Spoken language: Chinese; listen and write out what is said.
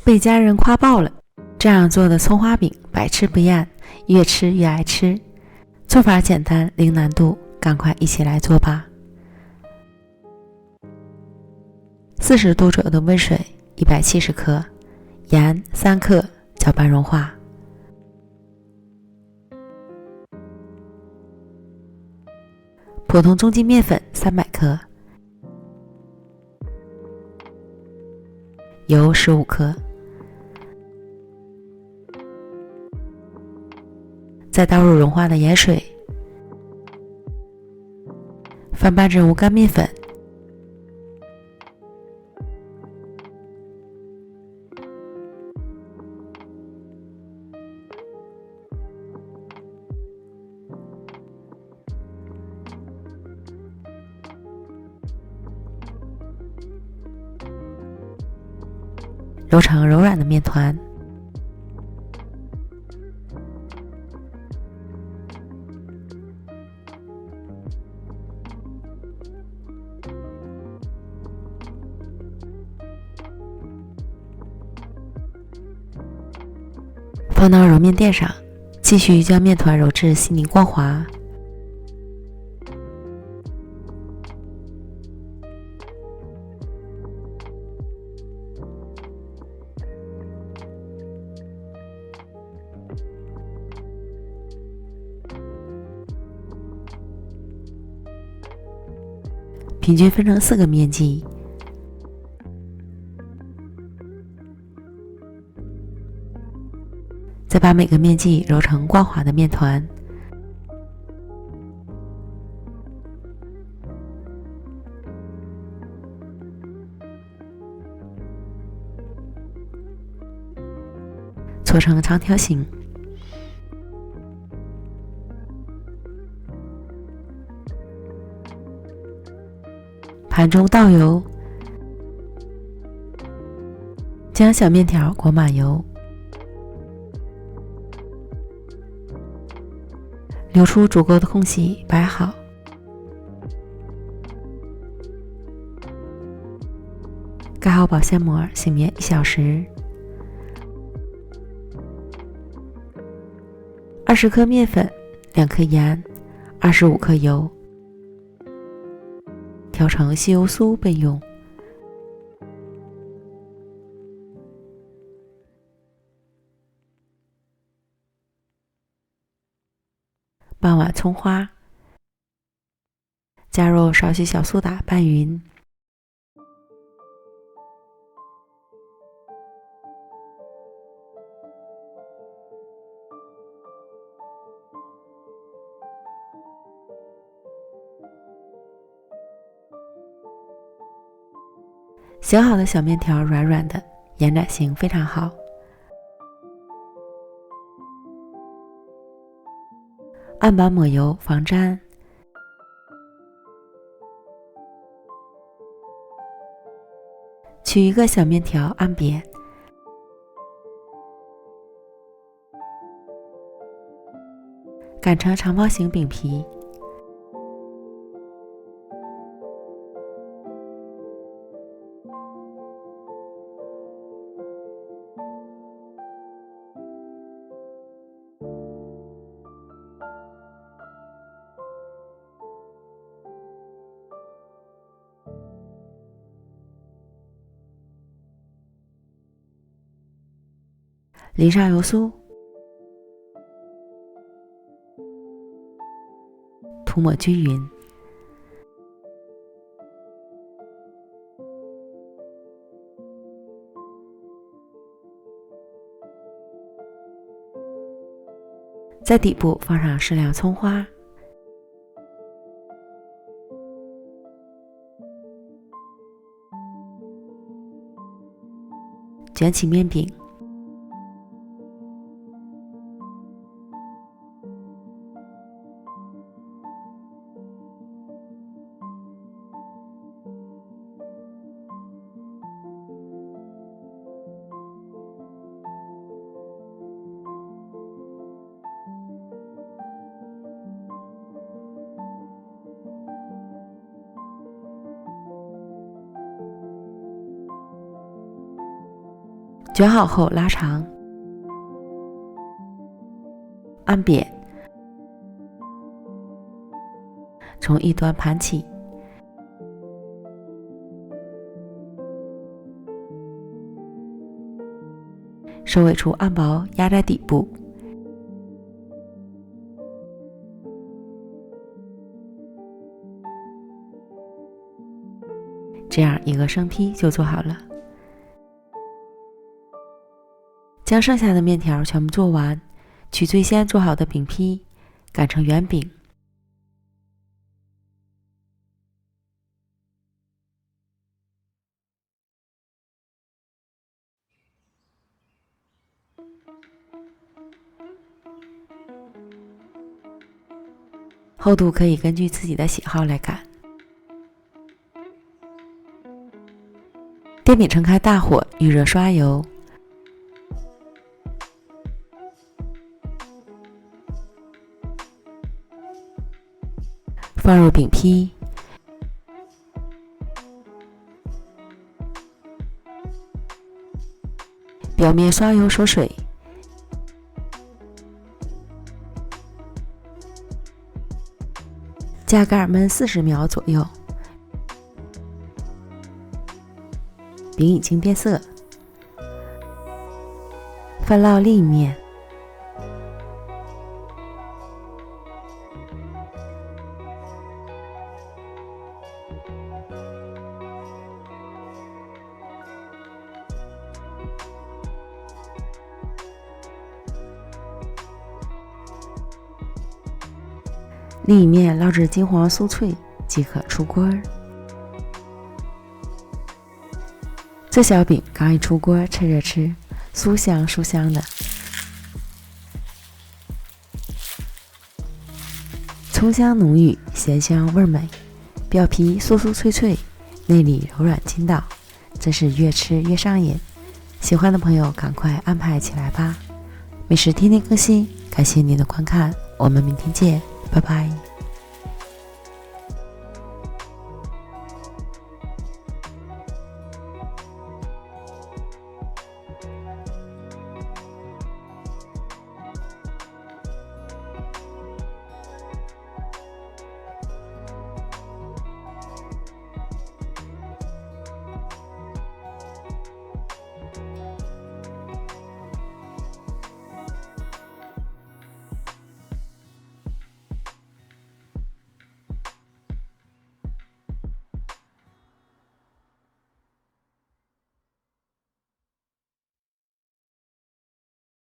被家人夸爆了。这样做的葱花饼百吃不厌，越吃越爱吃。做法简单，零难度，赶快一起来做吧。40度左右的温水170克，盐3克，搅拌融化。普通中筋面粉300克，油15克，再倒入融化的盐水，翻拌至无干面粉，揉成柔软的面团。放到揉面垫上，继续将面团揉至细腻光滑。平均分成4个面剂，再把每个面剂揉成光滑的面团。搓成长条形。盘中倒油，将小面条裹满油，留出足够的空隙摆好。盖好保鲜膜，醒面1小时。20克面粉，2克盐，25克油，调成稀油酥备用。半碗葱花，加入少许小苏打拌匀。醒好的小面条软软的，延展性非常好。案板抹油防粘。取一个小面条按扁，擀成长方形饼皮。淋上油酥，涂抹均匀。在底部放上适量葱花，卷起面饼，卷好后拉长，按扁，从一端盘起，收尾处按薄压在底部，这样一个生坯就做好了。将剩下的面条全部做完，取最先做好的饼坯，擀成圆饼。厚度可以根据自己的喜好来擀。电饼撑开大火，预热刷油，放入饼坯，表面刷油锁水，加盖焖40秒左右。饼已经变色，翻烙另一面。另一面烙至金黄酥脆即可出锅。这小饼刚一出锅，趁热吃，酥香酥香的。葱香浓郁，咸香味美，表皮酥酥脆脆，内里柔软筋道，真是越吃越上瘾。喜欢的朋友赶快安排起来吧！美食天天更新，感谢您的观看，我们明天见，拜拜。